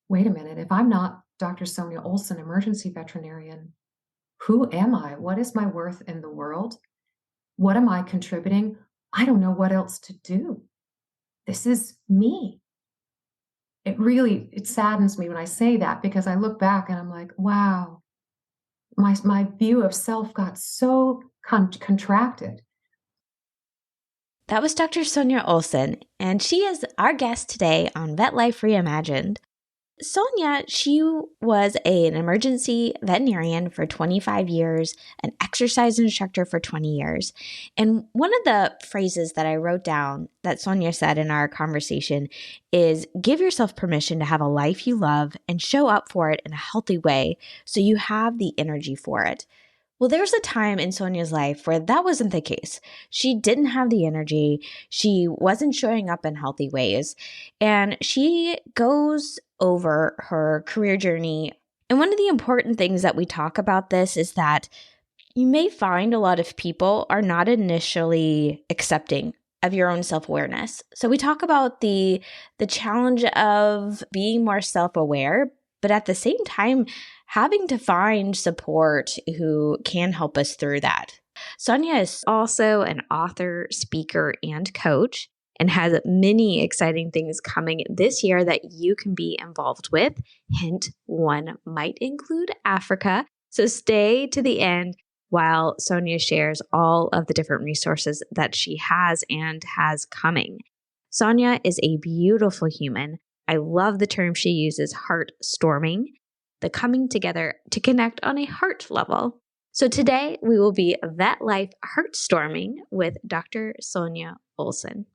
wait a minute, if I'm not Dr. Sonja Olson, emergency veterinarian, who am I? What is my worth in the world? What am I contributing? I don't know what else to do. This is me. It saddens me when I say that because I look back and I'm like, wow, my view of self got so contracted. That was Dr. Sonja Olson, and she is our guest today on Vet Life Reimagined. Sonja, she was an emergency veterinarian for 25 years, an exercise instructor for 20 years. And one of the phrases that I wrote down that Sonja said in our conversation is give yourself permission to have a life you love and show up for it in a healthy way so you have the energy for it. Well, there's a time in Sonja's life where that wasn't the case. She didn't have the energy. She wasn't showing up in healthy ways. And she goes over her career journey. And one of the important things that we talk about this is that you may find a lot of people are not initially accepting of your own self-awareness. So we talk about the challenge of being more self-aware, but at the same time, having to find support who can help us through that. Sonja is also an author, speaker, and coach, and has many exciting things coming this year that you can be involved with. Hint, one might include Africa. So stay to the end while Sonja shares all of the different resources that she has and has coming. Sonja is a beautiful human. I love the term she uses, heartstorming, the coming together to connect on a heart level. So today we will be Vet Life Heartstorming with Dr. Sonja Olson.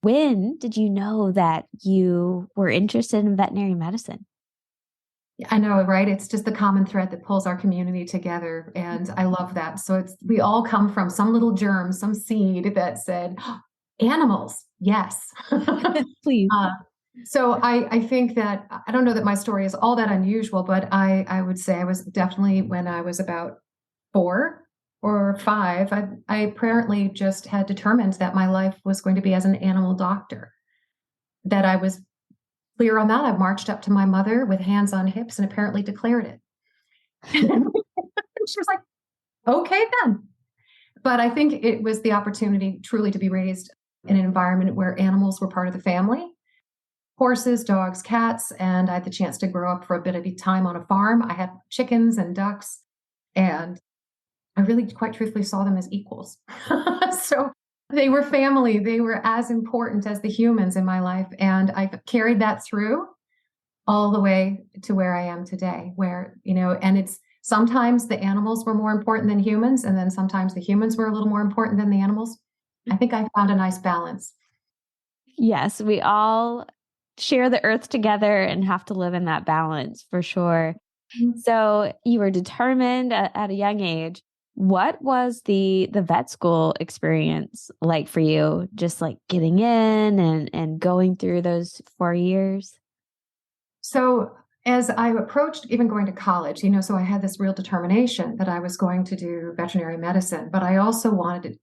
When did you know that you were interested in veterinary medicine? I know, right? It's just the common thread that pulls our community together. And I love that. So we all come from some little germ, some seed that said, animals, yes. Please. So I think that, I don't know that my story is all that unusual, but I would say I was definitely when I was about 4 or 5, I apparently just had determined that my life was going to be as an animal doctor, that I was clear on that. I marched up to my mother with hands on hips and apparently declared it. She was like, okay, then. But I think it was the opportunity truly to be raised in an environment where animals were part of the family. Horses, dogs, cats, and I had the chance to grow up for a bit of time on a farm. I had chickens and ducks, and I really, quite truthfully, saw them as equals. So they were family. They were as important as the humans in my life, and I carried that through all the way to where I am today, where, and it's sometimes the animals were more important than humans, and then sometimes the humans were a little more important than the animals. I think I found a nice balance. Yes, we all share the earth together and have to live in that balance for sure. Mm-hmm. So you were determined at a young age. What was the vet school experience like for you? Just like getting in and going through those 4 years? So as I approached even going to college, so I had this real determination that I was going to do veterinary medicine, but I also wanted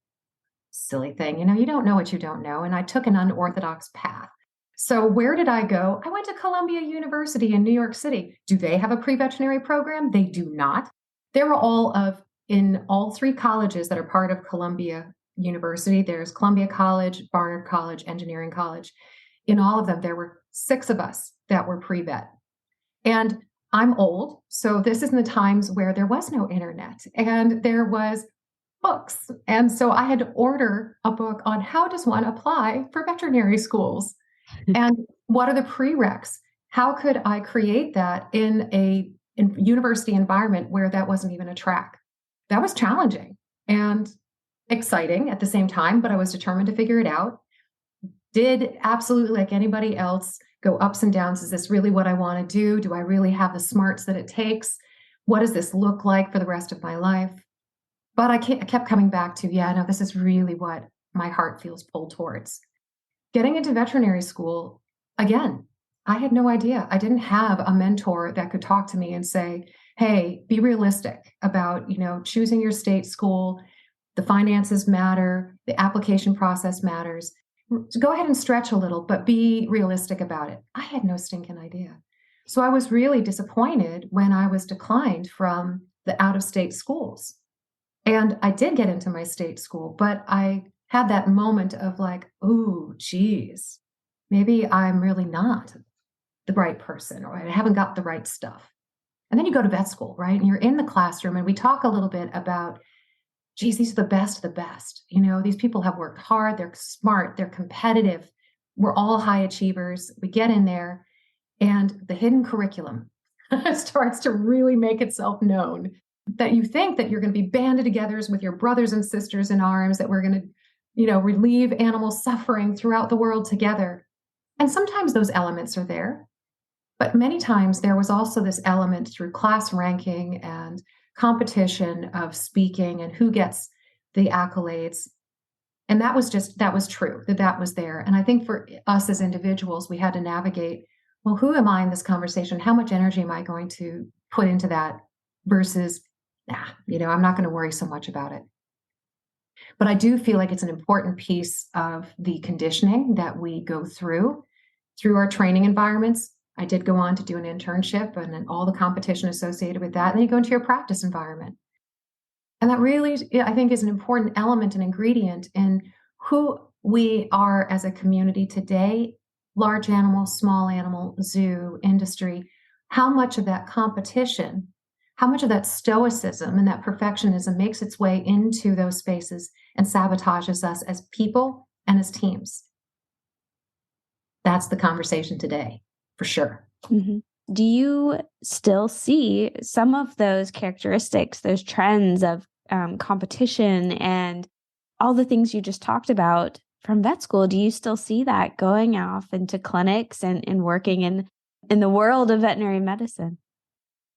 silly thing, you don't know what you don't know. And I took an unorthodox path. So where did I go? I went to Columbia University in New York City. Do they have a pre-veterinary program? They do not. There were in all 3 colleges that are part of Columbia University. There's Columbia College, Barnard College, Engineering College. In all of them, there were 6 of us that were pre-vet. And I'm old, so this is in the times where there was no internet and there was books. And so I had to order a book on how does one apply for veterinary schools and what are the prereqs? How could I create that in a university environment where that wasn't even a track? That was challenging and exciting at the same time, but I was determined to figure it out. Did absolutely, like anybody else, go ups and downs. Is this really what I want to do? Do I really have the smarts that it takes? What does this look like for the rest of my life? But I kept coming back to, no, this is really what my heart feels pulled towards. Getting into veterinary school, again, I had no idea. I didn't have a mentor that could talk to me and say, hey, be realistic about, choosing your state school. The finances matter. The application process matters. Go ahead and stretch a little, but be realistic about it. I had no stinking idea. So I was really disappointed when I was declined from the out-of-state schools. And I did get into my state school, but I had that moment of like, "Ooh, geez, maybe I'm really not the right person, or I haven't got the right stuff." And then you go to vet school, right? And you're in the classroom, and we talk a little bit about, geez, these are the best of the best. These people have worked hard, they're smart, they're competitive. We're all high achievers. We get in there, and the hidden curriculum starts to really make itself known, that you think that you're going to be banded together with your brothers and sisters in arms, that we're going to, relieve animal suffering throughout the world together. And sometimes those elements are there. But many times there was also this element through class ranking and competition of speaking and who gets the accolades. And that was true, that was there. And I think for us as individuals, we had to navigate, well, who am I in this conversation? How much energy am I going to put into that versus, I'm not going to worry so much about it. But I do feel like it's an important piece of the conditioning that we go through our training environments. I did go on to do an internship and then all the competition associated with that. And then you go into your practice environment. And that really, I think, is an important element and ingredient in who we are as a community today, large animal, small animal, zoo, industry. How much of that competition, how much of that stoicism and that perfectionism makes its way into those spaces and sabotages us as people and as teams. That's the conversation today, for sure. Mm-hmm. Do you still see some of those characteristics, those trends of competition and all the things you just talked about from vet school? Do you still see that going off into clinics and working in the world of veterinary medicine?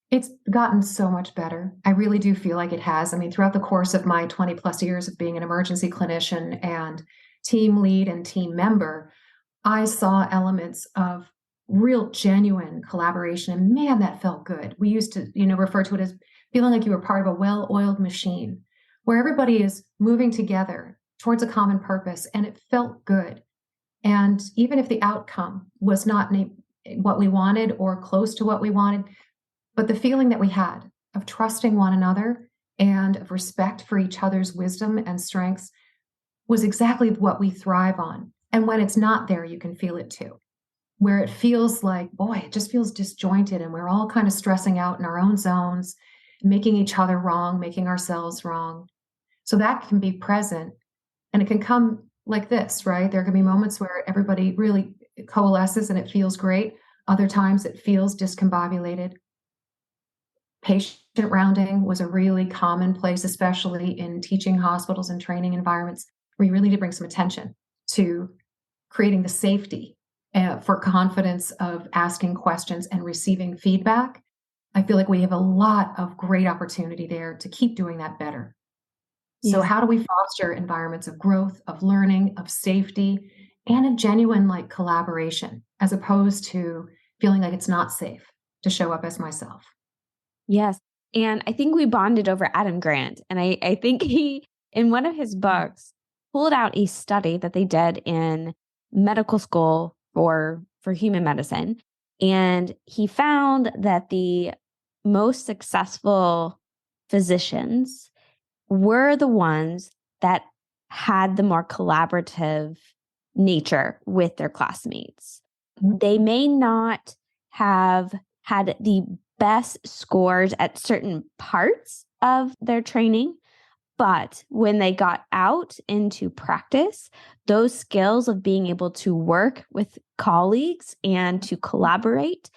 It's gotten so much better. I really do feel like it has. I mean, throughout the course of my 20 plus years of being an emergency clinician and team lead and team member, I saw elements of real genuine collaboration. And man, that felt good. We used to, refer to it as feeling like you were part of a well-oiled machine where everybody is moving together towards a common purpose, and it felt good. And even if the outcome was not what we wanted or close to what we wanted, but the feeling that we had of trusting one another and of respect for each other's wisdom and strengths was exactly what we thrive on. And when it's not there, you can feel it too, where it feels like, boy, it just feels disjointed and we're all kind of stressing out in our own zones, making each other wrong, making ourselves wrong. So that can be present, and it can come like this, right? There can be moments where everybody really coalesces and it feels great. Other times it feels discombobulated. Patient rounding was a really common place, especially in teaching hospitals and training environments, where you really did bring some attention to creating the safety for confidence of asking questions and receiving feedback. I feel like we have a lot of great opportunity there to keep doing that better. Yeah. So how do we foster environments of growth, of learning, of safety, and of genuine collaboration, as opposed to feeling like it's not safe to show up as myself? Yes. And I think we bonded over Adam Grant. And I think he, in one of his books, pulled out a study that they did in medical school for human medicine. And he found that the most successful physicians were the ones that had the more collaborative nature with their classmates. They may not have had the best scores at certain parts of their training, but when they got out into practice, those skills of being able to work with colleagues and to collaborate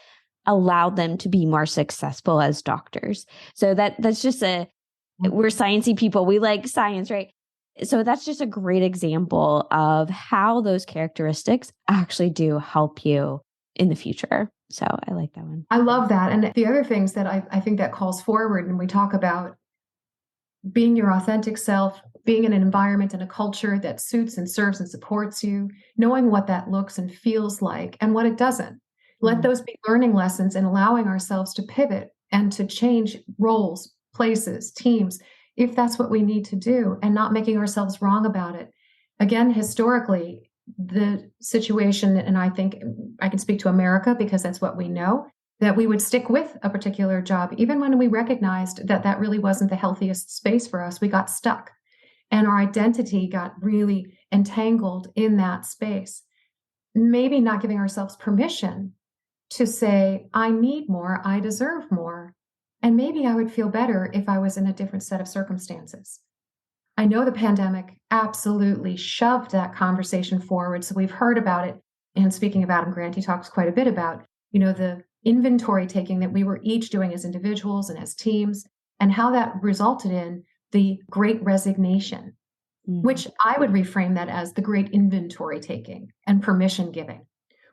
allowed them to be more successful as doctors. So that's just we're sciencey people. We like science, right? So that's just a great example of how those characteristics actually do help you in the future. So I like that one. I love that. And the other things that I think that calls forward, and we talk about being your authentic self, being in an environment and a culture that suits and serves and supports you, knowing what that looks and feels like and what it doesn't. Let those be learning lessons, and allowing ourselves to pivot and to change roles, places, teams, if that's what we need to do, and not making ourselves wrong about it. Again, historically, the situation, and I think I can speak to America because that's what we know, that we would stick with a particular job, even when we recognized that that really wasn't the healthiest space for us. We got stuck and our identity got really entangled in that space. Maybe not giving ourselves permission to say, I need more, I deserve more. And maybe I would feel better if I was in a different set of circumstances. I know the pandemic absolutely shoved that conversation forward. So we've heard about it. And speaking of Adam Grant, he talks quite a bit about, the inventory taking that we were each doing as individuals and as teams, and how that resulted in the great resignation, which I would reframe that as the great inventory taking and permission giving,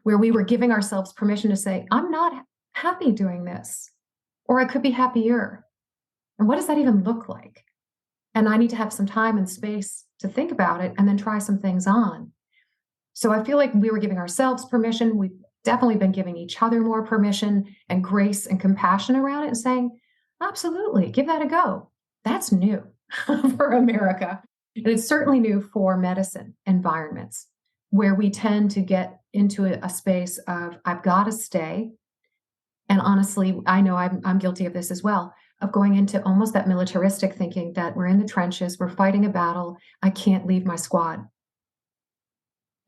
where we were giving ourselves permission to say, I'm not happy doing this, or I could be happier. And what does that even look like? And I need to have some time and space to think about it and then try some things on. So I feel like we were giving ourselves permission. We've definitely been giving each other more permission and grace and compassion around it and saying, absolutely, give that a go. That's new for America. And it's certainly new for medicine environments where we tend to get into a space of, I've got to stay. And honestly, I know I'm guilty of this as well, of going into almost that militaristic thinking that we're in the trenches, we're fighting a battle, I can't leave my squad.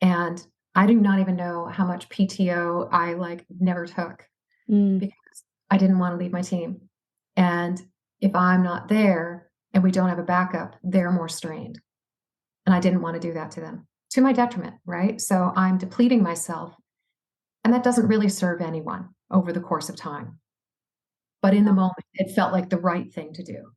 And I do not even know how much PTO I never took because I didn't want to leave my team. And if I'm not there and we don't have a backup, they're more strained. And I didn't want to do that to them, to my detriment, right? So I'm depleting myself. And that doesn't really serve anyone over the course of time. But in the moment, it felt like the right thing to do.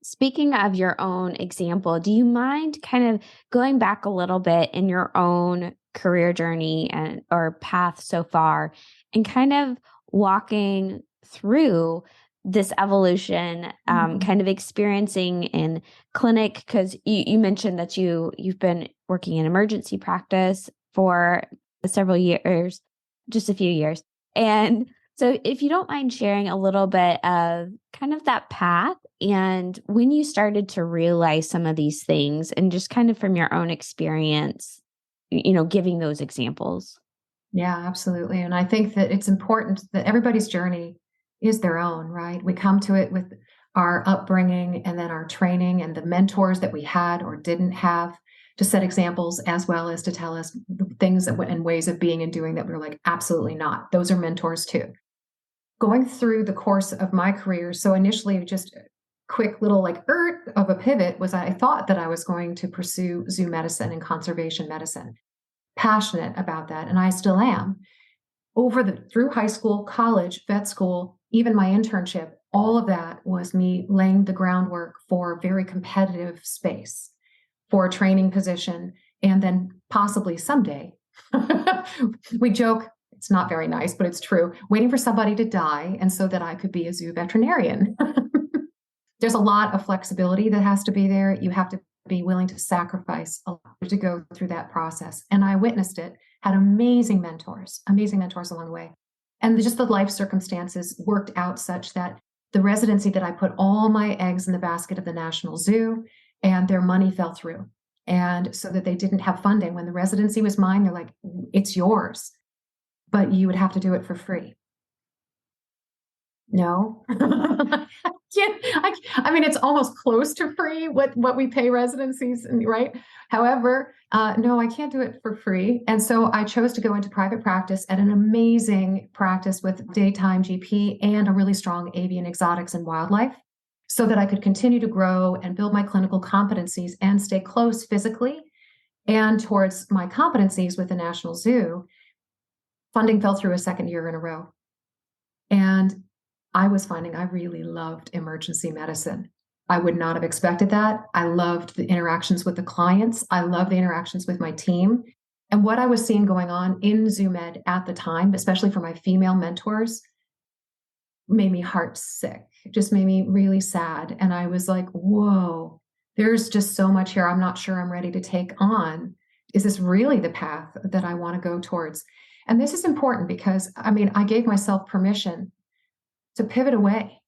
Speaking of your own example, do you mind kind of going back a little bit in your own career journey or path so far and kind of walking through this evolution, kind of experiencing in clinic? Because you mentioned that you've been working in emergency practice for several years, just a few years. And so if you don't mind sharing a little bit of kind of that path and when you started to realize some of these things and just kind of from your own experience, giving those examples. Yeah, absolutely. And I think that it's important that everybody's journey is their own, right? We come to it with our upbringing and then our training and the mentors that we had or didn't have to set examples, as well as to tell us things and ways of being and doing that we're like, absolutely not. Those are mentors too. Going through the course of my career, so initially just a quick little of a pivot was I thought that I was going to pursue zoo medicine and conservation medicine. Passionate about that, and I still am. Through high school, college, vet school, even my internship, all of that was me laying the groundwork for a very competitive space, for a training position, and then possibly someday, we joke, it's not very nice, but it's true, waiting for somebody to die and so that I could be a zoo veterinarian. There's a lot of flexibility that has to be there. You have to be willing to sacrifice a lot to go through that process. And I witnessed it, had amazing mentors along the way. And just the life circumstances worked out such that the residency that I put all my eggs in the basket of the National Zoo and their money fell through. And so that they didn't have funding. When the residency was mine, they're like, it's yours, but you would have to do it for free. No. I mean, it's almost close to free what we pay residencies, right? However, no, I can't do it for free. And so I chose to go into private practice at an amazing practice with daytime GP and a really strong avian exotics and wildlife so that I could continue to grow and build my clinical competencies and stay close physically and towards my competencies with the National Zoo. Funding fell through a second year in a row. And I was finding I really loved emergency medicine. I would not have expected that. I loved the interactions with the clients. I loved the interactions with my team. And what I was seeing going on in Zoo Med at the time, especially for my female mentors, made me heart sick. It just made me really sad. And I was like, whoa, there's just so much here I'm not sure I'm ready to take on. Is this really the path that I want to go towards? And this is important because, I gave myself permission to pivot away.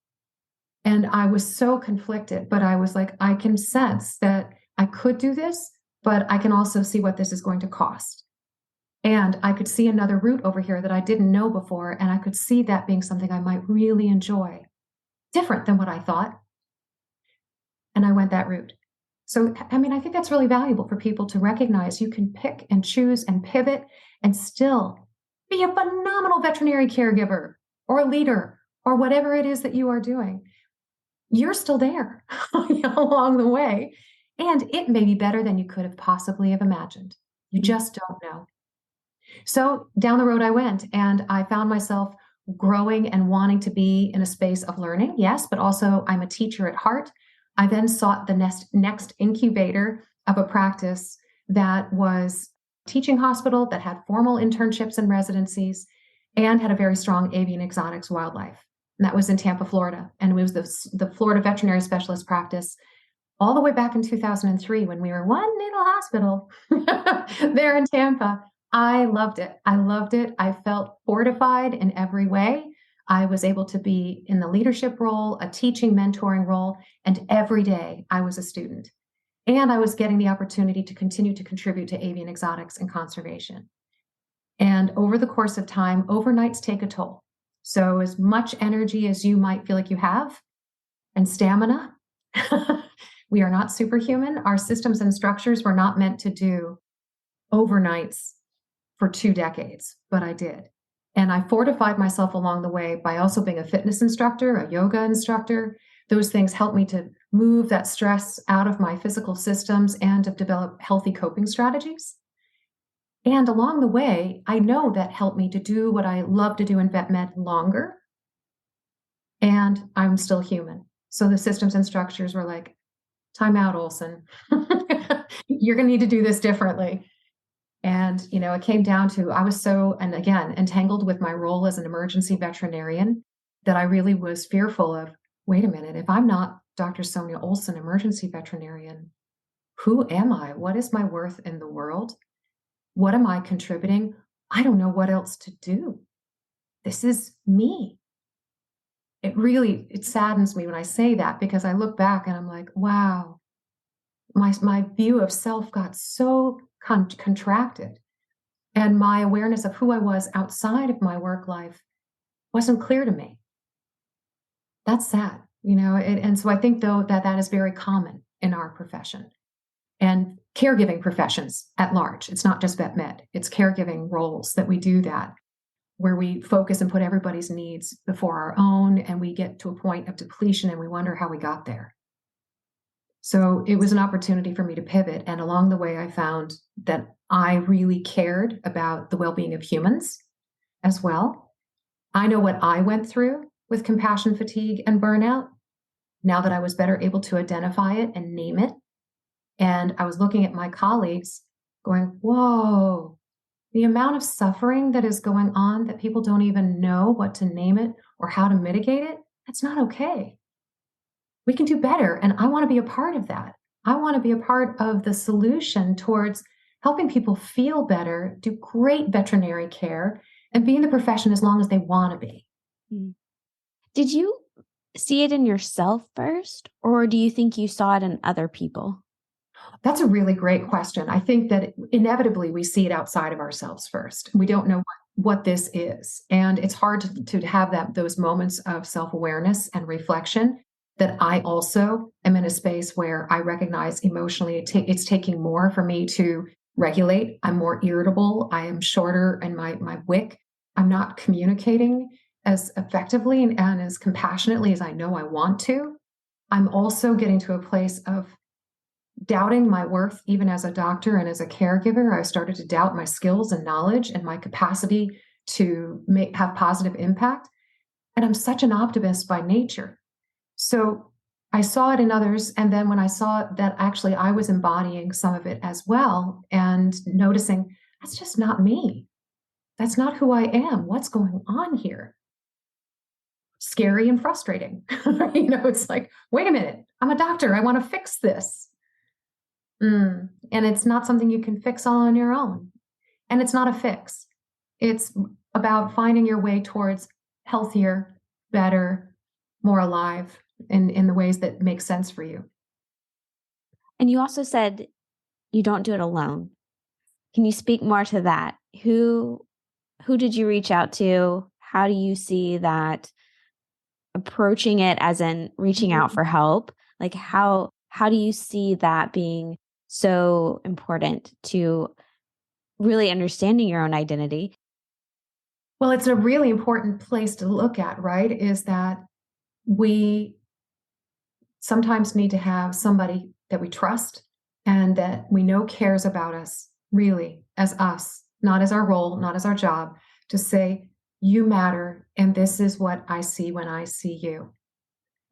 And I was so conflicted, but I was like, I can sense that I could do this, but I can also see what this is going to cost. And I could see another route over here that I didn't know before. And I could see that being something I might really enjoy, different than what I thought. And I went that route. So, I mean, I think that's really valuable for people to recognize you can pick and choose and pivot and still be a phenomenal veterinary caregiver or a leader or whatever it is that you are doing. You're still there along the way. And it may be better than you could have possibly have imagined. You just don't know. So down the road I went, and I found myself growing and wanting to be in a space of learning, yes, but also I'm a teacher at heart. I then sought the next incubator of a practice that was a teaching hospital that had formal internships and residencies and had a very strong avian exotics wildlife. And that was in Tampa, Florida. And it was the Florida veterinary specialist practice all the way back in 2003 when we were one little hospital there in Tampa. I loved it. I loved it. I felt fortified in every way. I was able to be in the leadership role, a teaching, mentoring role, and every day I was a student. And I was getting the opportunity to continue to contribute to avian exotics and conservation. And over the course of time, overnights take a toll. So as much energy as you might feel like you have and stamina, we are not superhuman. Our systems and structures were not meant to do overnights for 2 decades, but I did. And I fortified myself along the way by also being a fitness instructor, a yoga instructor. Those things helped me to move that stress out of my physical systems and to develop healthy coping strategies. And along the way, I know that helped me to do what I love to do in vet med longer. And I'm still human. So the systems and structures were like, time out, Olson. You're going to need to do this differently. And, it came down to, I was so, and again, entangled with my role as an emergency veterinarian that I really was fearful of, wait a minute, if I'm not Dr. Sonja Olson, emergency veterinarian, who am I? What is my worth in the world? What am I contributing? I don't know what else to do. This is me. It saddens me when I say that, because I look back and I'm like, wow, my view of self got so contracted, and my awareness of who I was outside of my work life wasn't clear to me. That's sad, and so I think, though, that is very common in our profession and caregiving professions at large. It's not just vet med, it's caregiving roles that we do that, where we focus and put everybody's needs before our own, and we get to a point of depletion and we wonder how we got there. So it was an opportunity for me to pivot. And along the way, I found that I really cared about the well-being of humans as well. I know what I went through with compassion fatigue and burnout, now that I was better able to identify it and name it. And I was looking at my colleagues going, whoa, the amount of suffering that is going on that people don't even know what to name it or how to mitigate it, that's not okay. We can do better. And I want to be a part of that. I want to be a part of the solution towards helping people feel better, do great veterinary care, and be in the profession as long as they want to be. Did you see it in yourself first, or do you think you saw it in other people? That's a really great question. I think that inevitably we see it outside of ourselves first. We don't know what this is. And it's hard to have those moments of self-awareness and reflection, that I also am in a space where I recognize emotionally it's taking more for me to regulate. I'm more irritable. I am shorter in my wick. I'm not communicating as effectively and as compassionately as I know I want to. I'm also getting to a place of doubting my worth, even as a doctor and as a caregiver. I started to doubt my skills and knowledge and my capacity to have positive impact. And I'm such an optimist by nature. So I saw it in others. And then when I saw that actually I was embodying some of it as well, and noticing that's just not me. That's not who I am. What's going on here? Scary and frustrating. It's like, wait a minute, I'm a doctor. I want to fix this. And it's not something you can fix all on your own. And it's not a fix. It's about finding your way towards healthier, better, more alive in the ways that make sense for you. And you also said you don't do it alone. Can you speak more to that? Who did you reach out to? How do you see that approaching it as in reaching out for help? Like how do you see that being so important to really understanding your own identity? Well, it's a really important place to look at, right? Is that we sometimes need to have somebody that we trust and that we know cares about us, really, as us, not as our role, not as our job, to say, you matter, and this is what I see when I see you.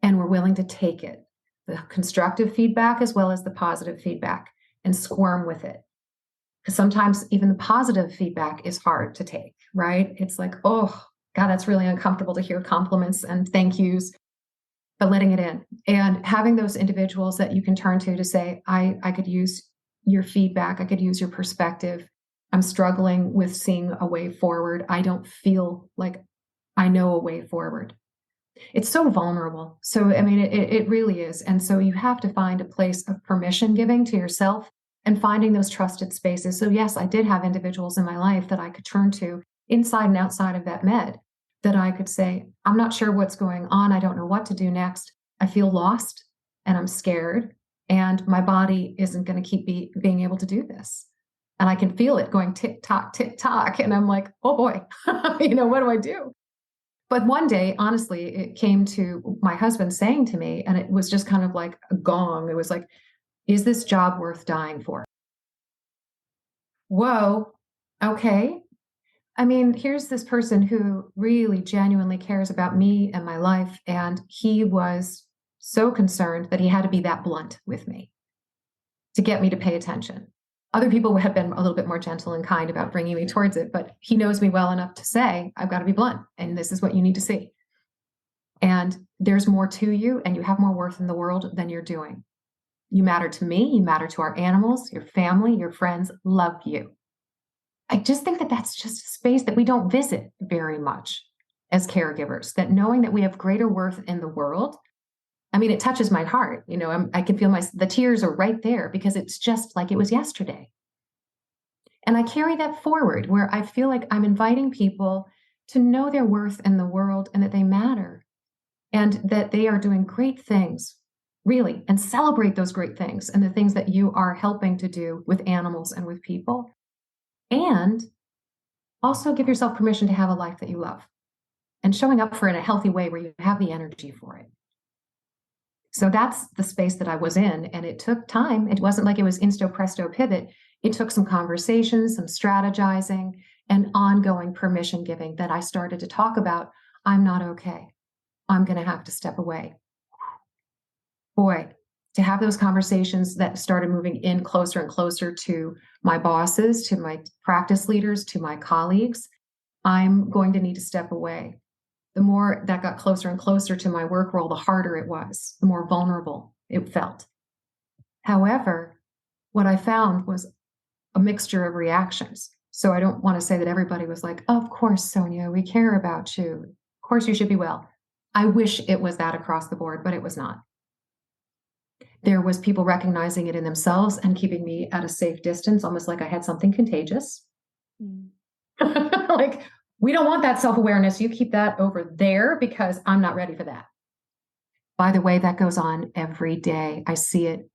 And we're willing to take it, the constructive feedback as well as the positive feedback, and squirm with it. Because sometimes even the positive feedback is hard to take, right? It's like, oh, God, that's really uncomfortable to hear compliments and thank yous, but letting it in and having those individuals that you can turn to say, I could use your feedback. I could use your perspective. I'm struggling with seeing a way forward. I don't feel like I know a way forward. It's so vulnerable. So, I mean, it really is. And so you have to find a place of permission giving to yourself and finding those trusted spaces. So yes, I did have individuals in my life that I could turn to inside and outside of vet med that I could say, I'm not sure what's going on. I don't know what to do next. I feel lost and I'm scared and my body isn't going to keep being able to do this. And I can feel it going tick tock. And I'm like, oh boy, what do I do? But one day, honestly, it came to my husband saying to me, and it was just kind of like a gong. It was like, is this job worth dying for? Whoa. Okay. I mean, here's this person who really genuinely cares about me and my life. And he was so concerned that he had to be that blunt with me to get me to pay attention. Other people have been a little bit more gentle and kind about bringing me towards it, but he knows me well enough to say, I've got to be blunt, and this is what you need to see. And there's more to you, and you have more worth in the world than you're doing. You matter to me, you matter to our animals, your family, your friends love you. I just think that that's just a space that we don't visit very much as caregivers, that knowing that we have greater worth in the world. I mean, it touches my heart. I can feel the tears are right there because it's just like it was yesterday. And I carry that forward where I feel like I'm inviting people to know their worth in the world and that they matter and that they are doing great things, really, and celebrate those great things and the things that you are helping to do with animals and with people. And also give yourself permission to have a life that you love and showing up for it in a healthy way where you have the energy for it. So that's the space that I was in. And it took time. It wasn't like it was insto presto pivot. It took some conversations, some strategizing, and ongoing permission giving that I started to talk about. I'm not okay. I'm going to have to step away. Boy, to have those conversations that started moving in closer and closer to my bosses, to my practice leaders, to my colleagues, I'm going to need to step away. The more that got closer and closer to my work role, the harder it was, the more vulnerable it felt. However, what I found was a mixture of reactions. So I don't want to say that everybody was like, of course, Sonja, we care about you. Of course, you should be well. I wish it was that across the board, but it was not. There was people recognizing it in themselves and keeping me at a safe distance, almost like I had something contagious. Like, we don't want that self-awareness. You keep that over there because I'm not ready for that. By the way, that goes on every day. I see it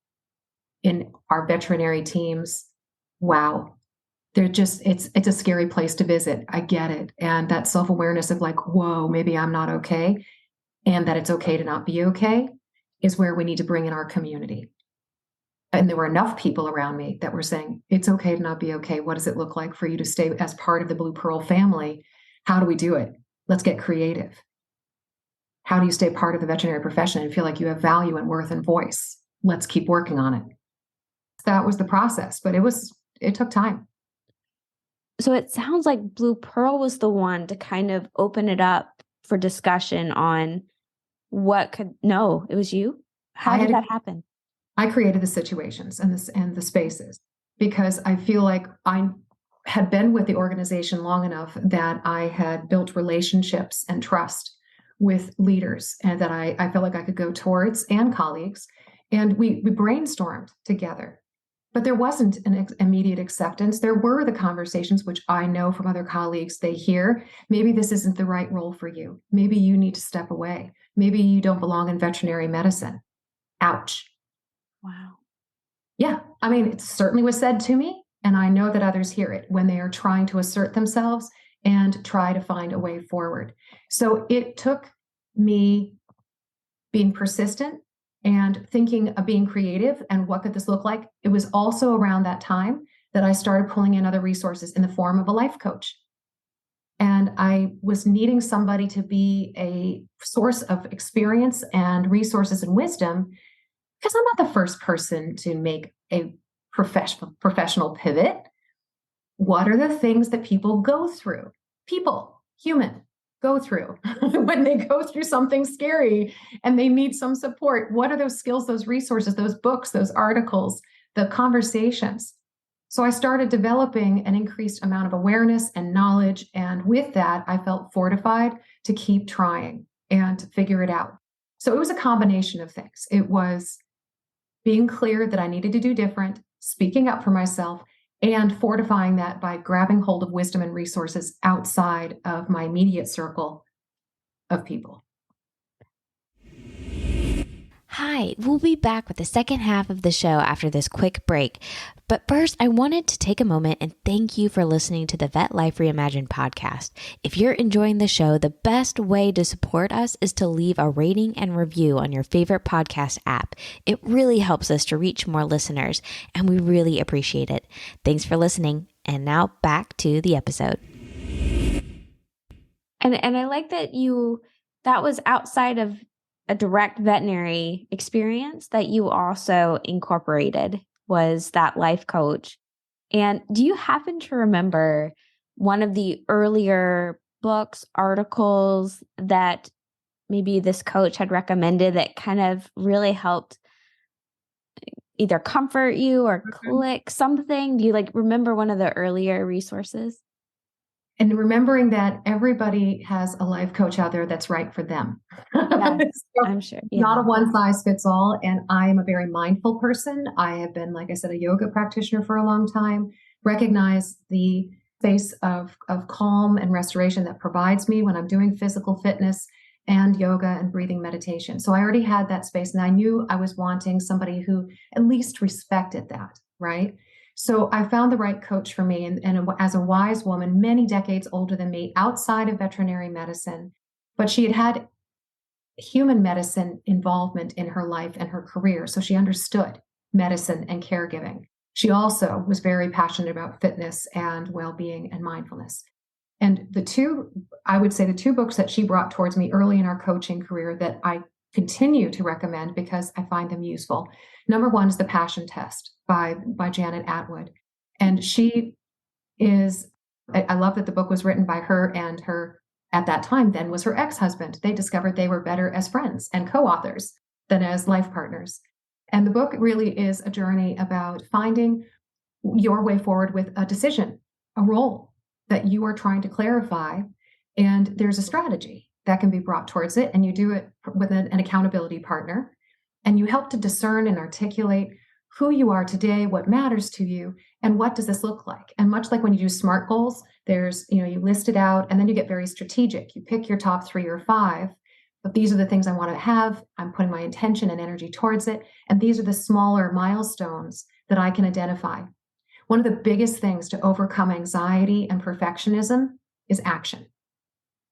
in our veterinary teams. Wow. It's a scary place to visit. I get it. And that self-awareness of like, whoa, maybe I'm not okay. And that it's okay to not be okay is where we need to bring in our community. And there were enough people around me that were saying, it's okay to not be okay. What does it look like for you to stay as part of the Blue Pearl family? How do we do it? Let's get creative. How do you stay part of the veterinary profession and feel like you have value and worth and voice? Let's keep working on it. That was the process, but it took time. So it sounds like Blue Pearl was the one to kind of open it up for discussion on no, it was you? How did that happen? I created the situations and the spaces because I feel like I had been with the organization long enough that I had built relationships and trust with leaders and that I felt like I could go towards and colleagues. And we brainstormed together But there wasn't an immediate acceptance. There were the conversations, which I know from other colleagues, they hear, maybe this isn't the right role for you. Maybe you need to step away. Maybe you don't belong in veterinary medicine. Ouch. Wow. Yeah. I mean, it certainly was said to me, and I know that others hear it when they are trying to assert themselves and try to find a way forward. So it took me being persistent and thinking of being creative and what could this look like. It was also around that time that I started pulling in other resources in the form of a life coach. And I was needing somebody to be a source of experience and resources and wisdom, because I'm not the first person to make a professional pivot. What are the things that people go through? People, human, go through when they go through something scary and they need some support. What are those skills, those resources, those books, those articles, the conversations? So I started developing an increased amount of awareness and knowledge. And with that, I felt fortified to keep trying and to figure it out. So it was a combination of things. It was being clear that I needed to do different, speaking up for myself, and fortifying that by grabbing hold of wisdom and resources outside of my immediate circle of people. Hi, we'll be back with the second half of the show after this quick break. But first, I wanted to take a moment and thank you for listening to the Vet Life Reimagined podcast. If you're enjoying the show, the best way to support us is to leave a rating and review on your favorite podcast app. It really helps us to reach more listeners, and we really appreciate it. Thanks for listening. And now back to the episode. And I like that that was outside of a direct veterinary experience that you also incorporated, was that life coach. And do you happen to remember one of the earlier books, articles that maybe this coach had recommended that kind of really helped either comfort you or click something? Do you remember one of the earlier resources? And remembering that everybody has a life coach out there that's right for them. Yeah, So I'm sure. Yeah. not a one size fits all. And I am a very mindful person. I have been, like I said, a yoga practitioner for a long time, recognize the space of calm and restoration that provides me when I'm doing physical fitness and yoga and breathing meditation. So I already had that space, and I knew I was wanting somebody who at least respected that, right? So I found the right coach for me, and as a wise woman, many decades older than me, outside of veterinary medicine, but she had had human medicine involvement in her life and her career. So she understood medicine and caregiving. She also was very passionate about fitness and well-being and mindfulness. And I would say the two books that she brought towards me early in our coaching career that I continue to recommend because I find them useful. Number one is The Passion Test by Janet Attwood. And she is, I love that the book was written by her, and her, at that time then, was her ex-husband. They discovered they were better as friends and co-authors than as life partners. And the book really is a journey about finding your way forward with a decision, a role that you are trying to clarify. And there's a strategy that can be brought towards it. And you do it with an accountability partner. And you help to discern and articulate who you are today, what matters to you, and what does this look like? And much like when you do SMART goals, there's, you list it out and then you get very strategic. You pick your top 3 or 5, but these are the things I want to have. I'm putting my intention and energy towards it. And these are the smaller milestones that I can identify. One of the biggest things to overcome anxiety and perfectionism is action.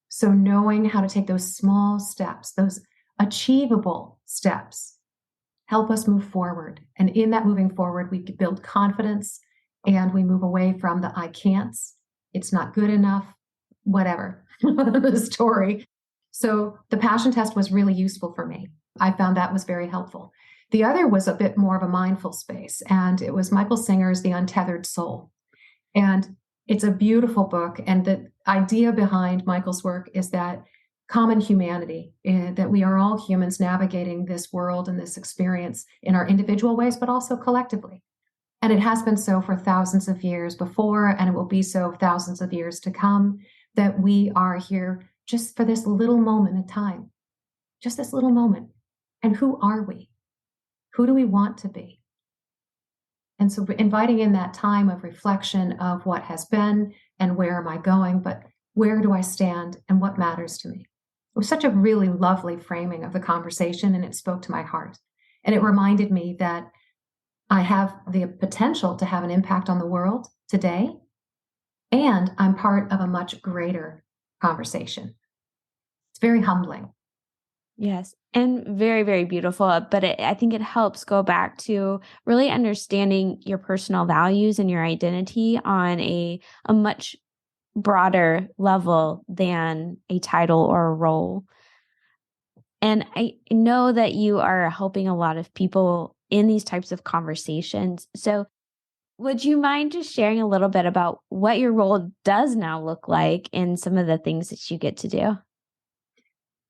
So knowing how to take those small steps, those achievable steps, help us move forward. And in that moving forward, we build confidence and we move away from the I can'ts, it's not good enough, whatever the story. So the passion test was really useful for me. I found that was very helpful. The other was a bit more of a mindful space, and it was Michael Singer's The Untethered Soul. And it's a beautiful book. And the idea behind Michael's work is that common humanity, that we are all humans navigating this world and this experience in our individual ways, but also collectively. And it has been so for thousands of years before, and it will be so thousands of years to come, that we are here just for this little moment of time, just this little moment. And who are we? Who do we want to be? And so inviting in that time of reflection of what has been and where am I going, but where do I stand and what matters to me? It was such a really lovely framing of the conversation, and it spoke to my heart. And it reminded me that I have the potential to have an impact on the world today, and I'm part of a much greater conversation. It's very humbling. Yes. And very, very beautiful. But I think it helps go back to really understanding your personal values and your identity on a much broader level than a title or a role. And I know that you are helping a lot of people in these types of conversations. So would you mind just sharing a little bit about what your role does now look like and some of the things that you get to do?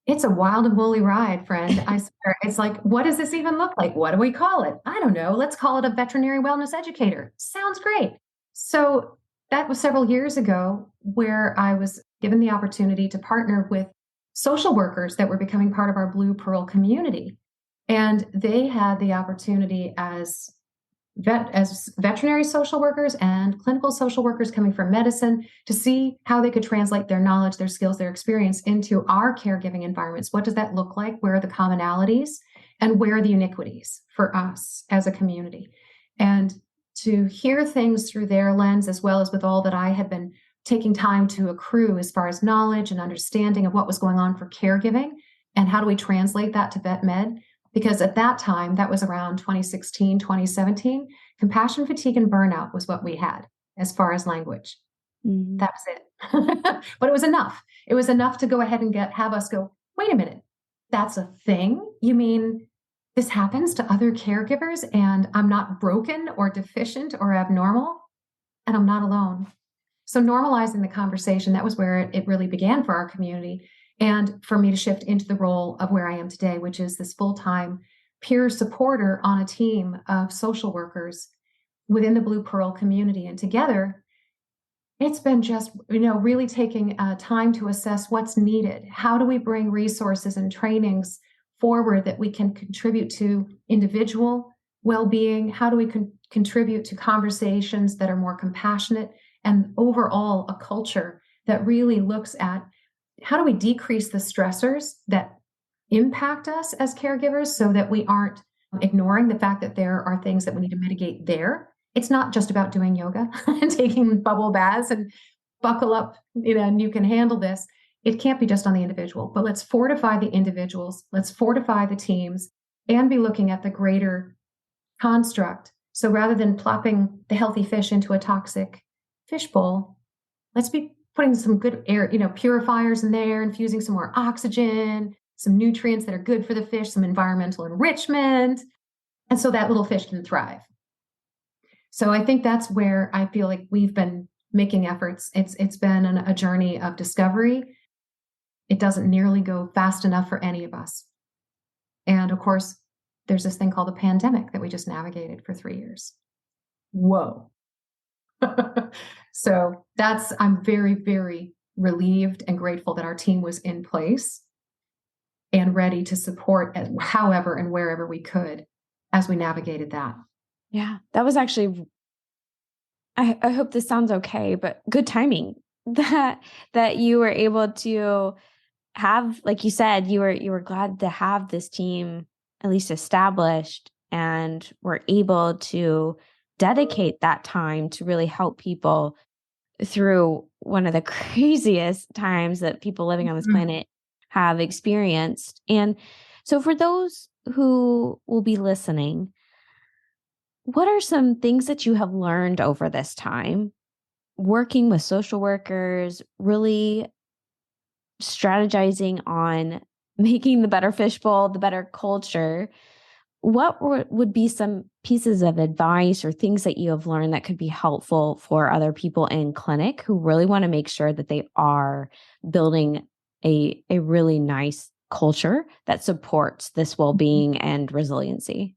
It's a wild and woolly ride, friend. I swear. It's like, what does this even look like? What do we call it? I don't know. Let's call it a veterinary wellness educator. Sounds great. So that was several years ago where I was given the opportunity to partner with social workers that were becoming part of our Blue Pearl community. And they had the opportunity as veterinary social workers and clinical social workers coming from medicine to see how they could translate their knowledge, their skills, their experience into our caregiving environments. What does that look like? Where are the commonalities and where are the iniquities for us as a community? And to hear things through their lens, as well as with all that I had been taking time to accrue as far as knowledge and understanding of what was going on for caregiving and how do we translate that to vet med, because at that time, that was around 2016, 2017, compassion, fatigue, and burnout was what we had as far as language. Mm-hmm. That was it. But it was enough. It was enough to go ahead and have us go, wait a minute, that's a thing? You mean this happens to other caregivers and I'm not broken or deficient or abnormal and I'm not alone? So normalizing the conversation, that was where it really began for our community. And for me to shift into the role of where I am today, which is this full-time peer supporter on a team of social workers within the Blue Pearl community. And together, it's been just, really taking time to assess what's needed. How do we bring resources and trainings forward that we can contribute to individual well-being? How do we contribute to conversations that are more compassionate and overall a culture that really looks at how do we decrease the stressors that impact us as caregivers so that we aren't ignoring the fact that there are things that we need to mitigate there. It's not just about doing yoga and taking bubble baths and buckle up, and you can handle this. It can't be just on the individual, but let's fortify the individuals. Let's fortify the teams and be looking at the greater construct. So rather than plopping the healthy fish into a toxic fish bowl, let's be putting some good air, purifiers in there, infusing some more oxygen, some nutrients that are good for the fish, some environmental enrichment. And so that little fish can thrive. So I think that's where I feel like we've been making efforts. It's been a journey of discovery. It doesn't nearly go fast enough for any of us. And of course, there's this thing called a pandemic that we just navigated for 3 years. Whoa. So I'm very, very relieved and grateful that our team was in place and ready to support however and wherever we could as we navigated that. Yeah, that was actually, I hope this sounds okay, but good timing that you were able to have, like you said, you were glad to have this team at least established and were able to dedicate that time to really help people through one of the craziest times that people living on this planet have experienced. And so for those who will be listening, what are some things that you have learned over this time working with social workers, really strategizing on making the better fishbowl, the better culture? What would be some pieces of advice or things that you have learned that could be helpful for other people in clinic who really want to make sure that they are building a really nice culture that supports this well-being and resiliency?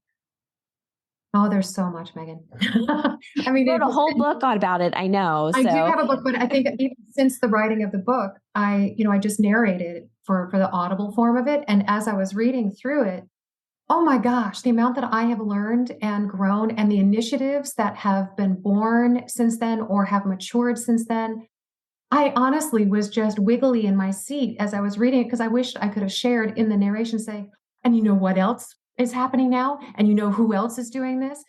Oh, there's so much, Megan. I mean, You wrote a whole book about it, I know. I do So have a book, but I think even since the writing of the book, I just narrated for the audible form of it. And as I was reading through it, Oh my gosh, the amount that I have learned and grown and the initiatives that have been born since then or have matured since then. I honestly was just wiggly in my seat as I was reading it because I wished I could have shared in the narration, say, and you know what else is happening now? And you know who else is doing this?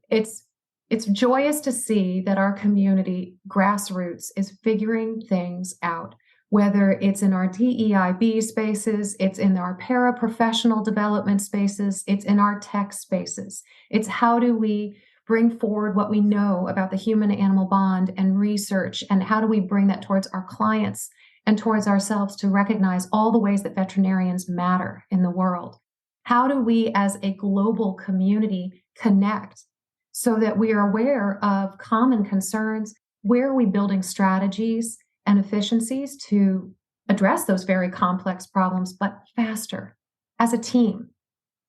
It's it's joyous to see that our community grassroots is figuring things out, whether it's in our DEIB spaces, it's in our paraprofessional development spaces, it's in our tech spaces. It's how do we bring forward what we know about the human animal bond and research, and how do we bring that towards our clients and towards ourselves to recognize all the ways that veterinarians matter in the world. How do we as a global community connect so that we are aware of common concerns? Where are we building strategies and efficiencies to address those very complex problems, but faster as a team?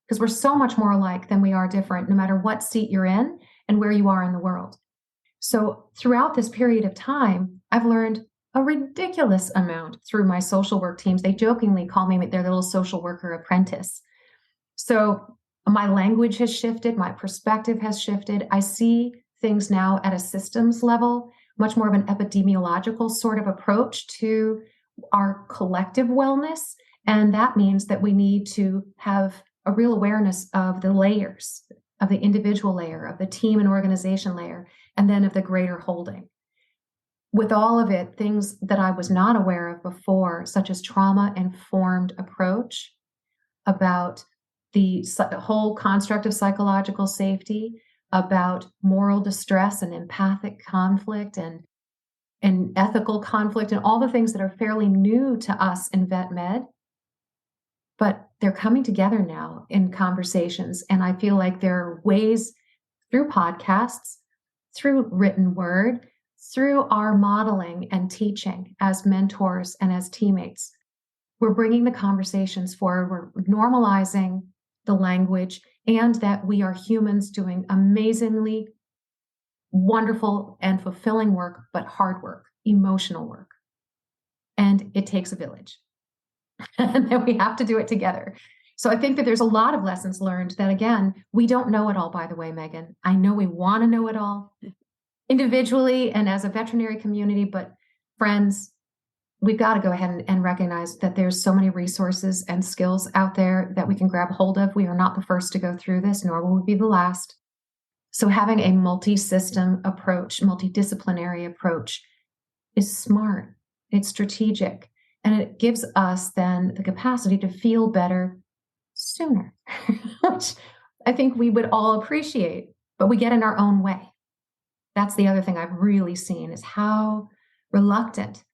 Because we're so much more alike than we are different, no matter what seat you're in and where you are in the world. So throughout this period of time, I've learned a ridiculous amount through my social work teams. They jokingly call me their little social worker apprentice. So my language has shifted, my perspective has shifted. I see things now at a systems level, much more of an epidemiological sort of approach to our collective wellness. And that means that we need to have a real awareness of the layers, of the individual layer, of the team and organization layer, and then of the greater holding. With all of it, things that I was not aware of before, such as trauma-informed approach about the whole construct of psychological safety, about moral distress and empathic conflict and ethical conflict, and all the things that are fairly new to us in vet med. But they're coming together now in conversations. And I feel like there are ways through podcasts, through written word, through our modeling and teaching as mentors and as teammates. We're bringing the conversations forward. We're normalizing the language, and that we are humans doing amazingly wonderful and fulfilling work, but hard work, emotional work. And it takes a village. And then we have to do it together. So I think that there's a lot of lessons learned that, again, we don't know it all, by the way, Megan. I know we want to know it all individually and as a veterinary community, but friends, we've got to go ahead and recognize that there's so many resources and skills out there that we can grab hold of. We are not the first to go through this, nor will we be the last. So having a multi-system approach, multidisciplinary approach is smart. It's strategic. And it gives us then the capacity to feel better sooner, which I think we would all appreciate, but we get in our own way. That's the other thing I've really seen, is how reluctant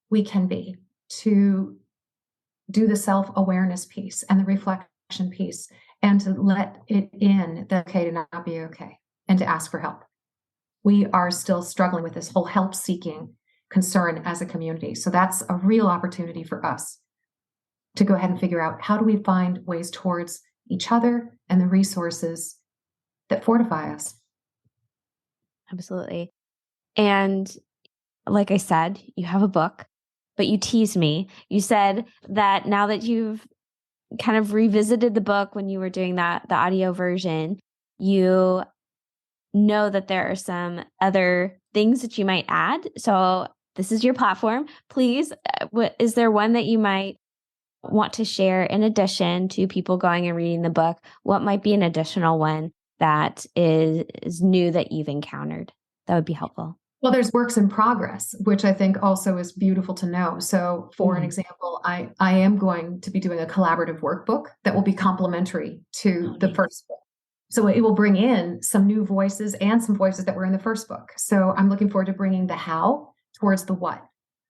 we can be to do the self-awareness piece and the reflection piece, and to let it in that okay to not be okay and to ask for help. We are still struggling with this whole help-seeking concern as a community. So that's a real opportunity for us to go ahead and figure out, how do we find ways towards each other and the resources that fortify us? Absolutely. And like I said, you have a book, but you teased me. You said that now that you've kind of revisited the book when you were doing the audio version, you know that there are some other things that you might add. So this is your platform. Please, is there one that you might want to share in addition to people going and reading the book? What might be an additional one that is new that you've encountered? That would be helpful. Well, there's works in progress, which I think also is beautiful to know. So for an example, I am going to be doing a collaborative workbook that will be complementary to the first book. So it will bring in some new voices and some voices that were in the first book. So I'm looking forward to bringing the how towards the what,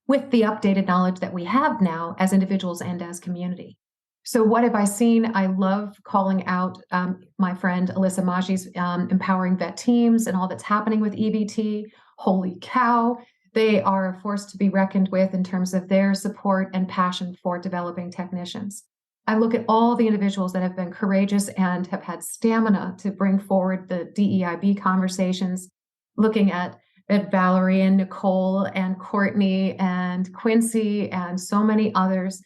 with the updated knowledge that we have now as individuals and as community. So what have I seen? I love calling out my friend Alyssa Maji's Empowering Vet Teams and all that's happening with EBT. Holy cow, they are a force to be reckoned with in terms of their support and passion for developing technicians. I look at all the individuals that have been courageous and have had stamina to bring forward the DEIB conversations, looking at Valerie and Nicole and Courtney and Quincy and so many others,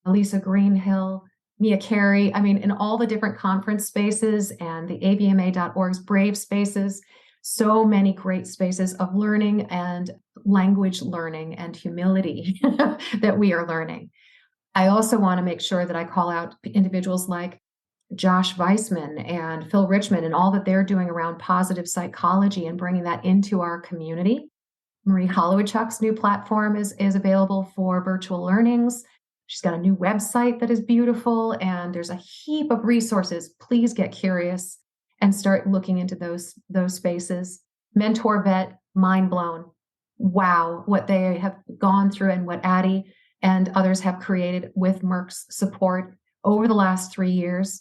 Lisa Greenhill, Mia Carey, I mean, in all the different conference spaces and the avma.org's Brave spaces, so many great spaces of learning and language learning and humility that we are learning. I also want to make sure that I call out individuals like Josh Weissman and Phil Richmond and all that they're doing around positive psychology and bringing that into our community. Marie Holowichuk's new platform is available for virtual learnings. She's got a new website that is beautiful, and there's a heap of resources. Please get curious and start looking into those spaces. Mentor Vet, mind blown. Wow, what they have gone through and what Addie and others have created with Merck's support over the last 3 years.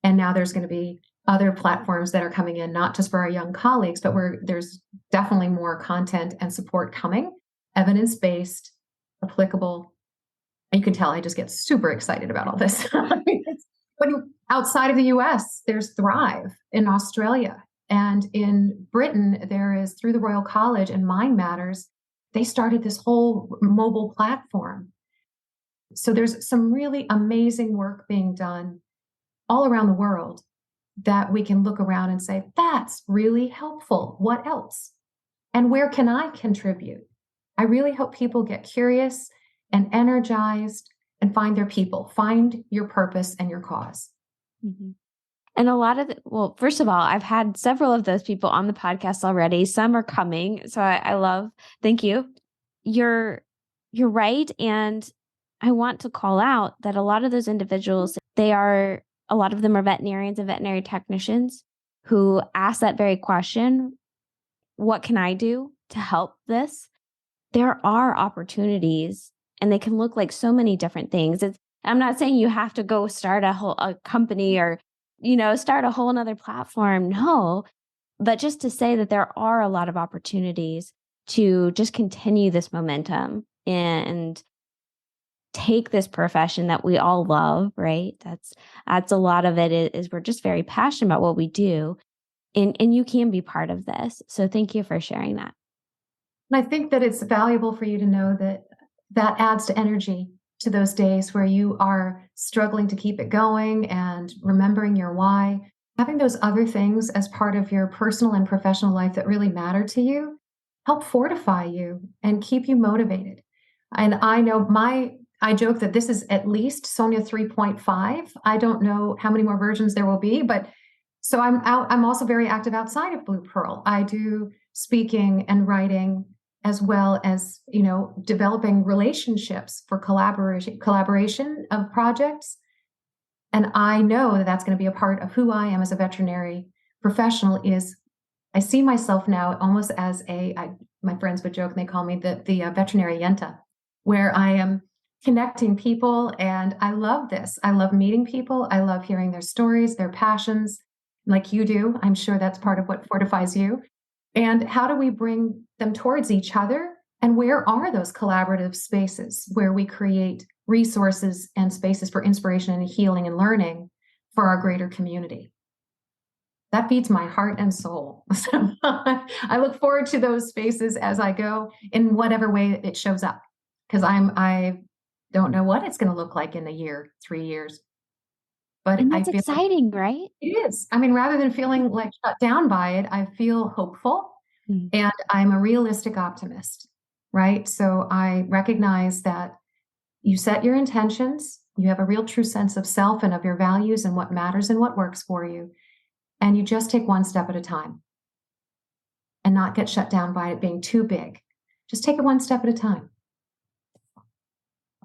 And now there's going to be other platforms that are coming in, not just for our young colleagues, but there's definitely more content and support coming, evidence-based, applicable. And you can tell I just get super excited about all this. When outside of the US, there's Thrive in Australia. And in Britain, there is Through the Royal College and Mind Matters. They started this whole mobile platform. So there's some really amazing work being done all around the world that we can look around and say, that's really helpful. What else? And where can I contribute? I really hope people get curious and energized and find their people, find your purpose and your cause. Mm-hmm. And a lot of well, first of all, I've had several of those people on the podcast already. Some are coming. So I love, thank you. You're right. And I want to call out that a lot of those individuals, a lot of them are veterinarians and veterinary technicians who ask that very question, what can I do to help this? There are opportunities and they can look like so many different things. I'm not saying you have to go start a company or, start a whole nother platform. No, but just to say that there are a lot of opportunities to just continue this momentum and take this profession that we all love, right? That's a lot of it is we're just very passionate about what we do. And you can be part of this. So thank you for sharing that. And I think that it's valuable for you to know that adds to energy to those days where you are struggling to keep it going and remembering your why. Having those other things as part of your personal and professional life that really matter to you help fortify you and keep you motivated. And I know I joke that this is at least Sonja 3.5. I don't know how many more versions there will be, but so I'm also very active outside of Blue Pearl. I do speaking and writing as well as, developing relationships for collaboration of projects. And I know that that's going to be a part of who I am as a veterinary professional. Is I see myself now almost as my friends would joke and they call me the veterinarianta, where I am connecting people. And I love this. I love meeting people. I love hearing their stories, their passions, like you do. I'm sure that's part of what fortifies you. And how do we bring them towards each other? And where are those collaborative spaces where we create resources and spaces for inspiration and healing and learning for our greater community? That feeds my heart and soul. I look forward to those spaces as I go in whatever way it shows up, because I don't know what it's going to look like in a year, 3 years. But and that's exciting, right? It is. I mean, rather than feeling like shut down by it, I feel hopeful and I'm a realistic optimist, right? So I recognize that you set your intentions, you have a real true sense of self and of your values and what matters and what works for you. And you just take one step at a time and not get shut down by it being too big. Just take it one step at a time.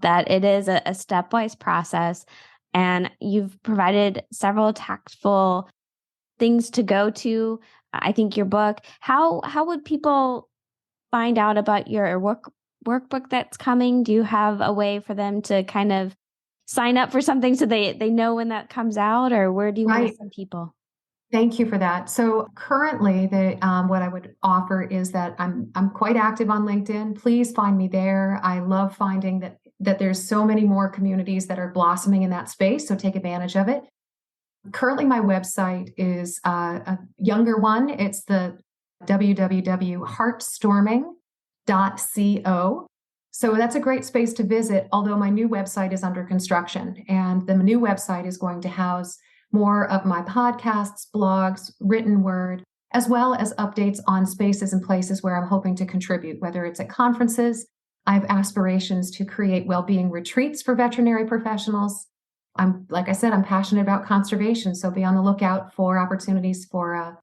That it is a stepwise process. And you've provided several tactful things to go to. I think your book. How would people find out about your workbook that's coming? Do you have a way for them to kind of sign up for something so they know when that comes out, or where do you want to send people? Thank you for that. So currently, what I would offer is that I'm quite active on LinkedIn. Please find me there. I love finding that there's so many more communities that are blossoming in that space. So take advantage of it. Currently, my website is a younger one. It's the www.heartstorming.co. So that's a great space to visit, although my new website is under construction. And the new website is going to house more of my podcasts, blogs, written word, as well as updates on spaces and places where I'm hoping to contribute, whether it's at conferences. I have aspirations to create well-being retreats for veterinary professionals. Like I said, I'm passionate about conservation, so be on the lookout for opportunities for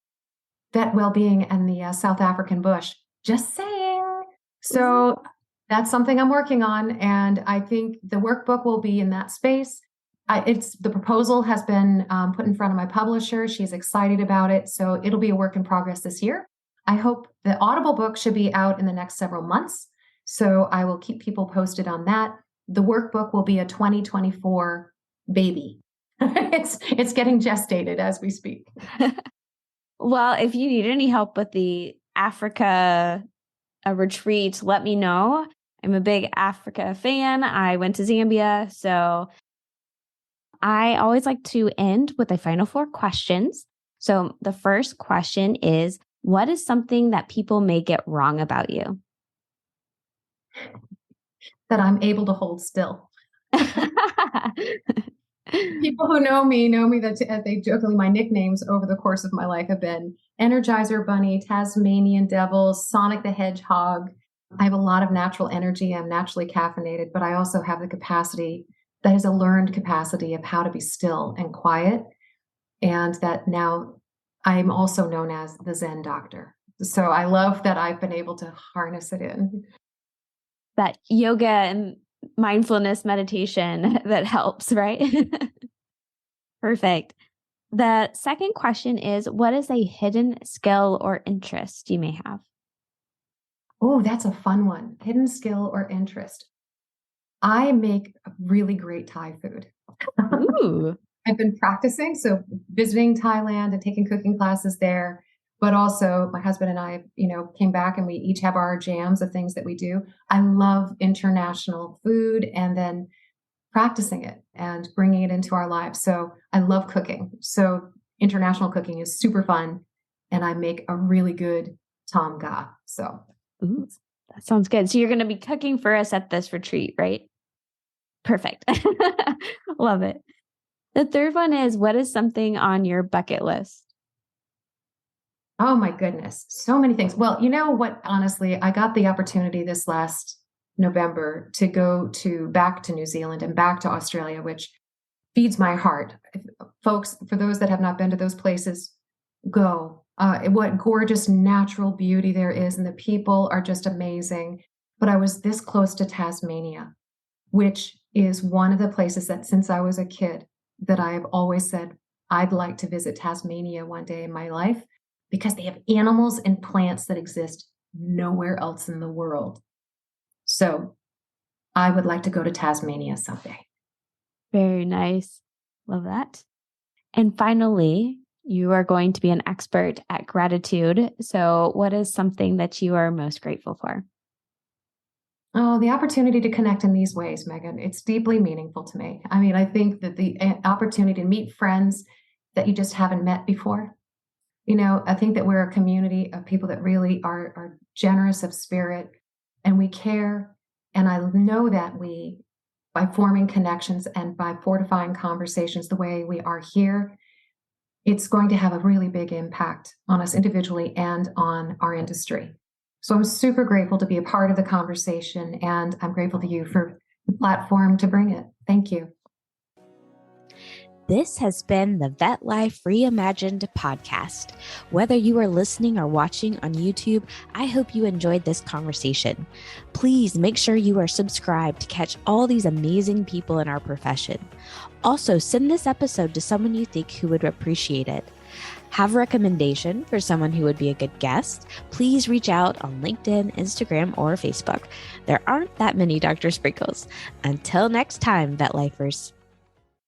vet well-being and the South African bush. Just saying. So that's something I'm working on, and I think the workbook will be in that space. The proposal has been put in front of my publisher. She's excited about it, so it'll be a work in progress this year. I hope the Audible book should be out in the next several months, so I will keep people posted on that. The workbook will be a 2024 baby. It's getting gestated as we speak. Well, if you need any help with the Africa retreat, let me know. I'm a big Africa fan. I went to Zambia, so I always like to end with the final 4 questions. So the first question is, what is something that people may get wrong about you? That I'm able to hold still. People who know me that they jokingly, my nicknames over the course of my life have been Energizer Bunny, Tasmanian Devil, Sonic the Hedgehog. I have a lot of natural energy. I'm naturally caffeinated, but I also have the capacity that is a learned capacity of how to be still and quiet. And that now I'm also known as the Zen doctor. So I love that I've been able to harness it in. That yoga and mindfulness meditation that helps, right? Perfect. The second question is, what is a hidden skill or interest you may have? Oh, that's a fun one. Hidden skill or interest. I make really great Thai food. Ooh. I've been practicing, so visiting Thailand and taking cooking classes there. But also my husband and I, came back and we each have our jams of things that we do. I love international food and then practicing it and bringing it into our lives. So I love cooking. So international cooking is super fun. And I make a really good tom kha. So ooh, that sounds good. So you're going to be cooking for us at this retreat, right? Perfect. Love it. The third one is, what is something on your bucket list? Oh my goodness. So many things. Well, you know what? Honestly, I got the opportunity this last November to go back to New Zealand and back to Australia, which feeds my heart. Folks, for those that have not been to those places, go. What gorgeous natural beauty there is, and the people are just amazing. But I was this close to Tasmania, which is one of the places that since I was a kid that I have always said, I'd like to visit Tasmania one day in my life, because they have animals and plants that exist nowhere else in the world. So I would like to go to Tasmania someday. Very nice. Love that. And finally, you are going to be an expert at gratitude. So what is something that you are most grateful for? Oh, the opportunity to connect in these ways, Megan. It's deeply meaningful to me. I mean, I think that the opportunity to meet friends that you just haven't met before. I think that we're a community of people that really are generous of spirit and we care. And I know that by forming connections and by fortifying conversations the way we are here, it's going to have a really big impact on us individually and on our industry. So I'm super grateful to be a part of the conversation, and I'm grateful to you for the platform to bring it. Thank you. This has been the Vet Life Reimagined podcast. Whether you are listening or watching on YouTube, I hope you enjoyed this conversation. Please make sure you are subscribed to catch all these amazing people in our profession. Also, send this episode to someone you think who would appreciate it. Have a recommendation for someone who would be a good guest? Please reach out on LinkedIn, Instagram, or Facebook. There aren't that many Dr. Sprinkles. Until next time, Vet Lifers.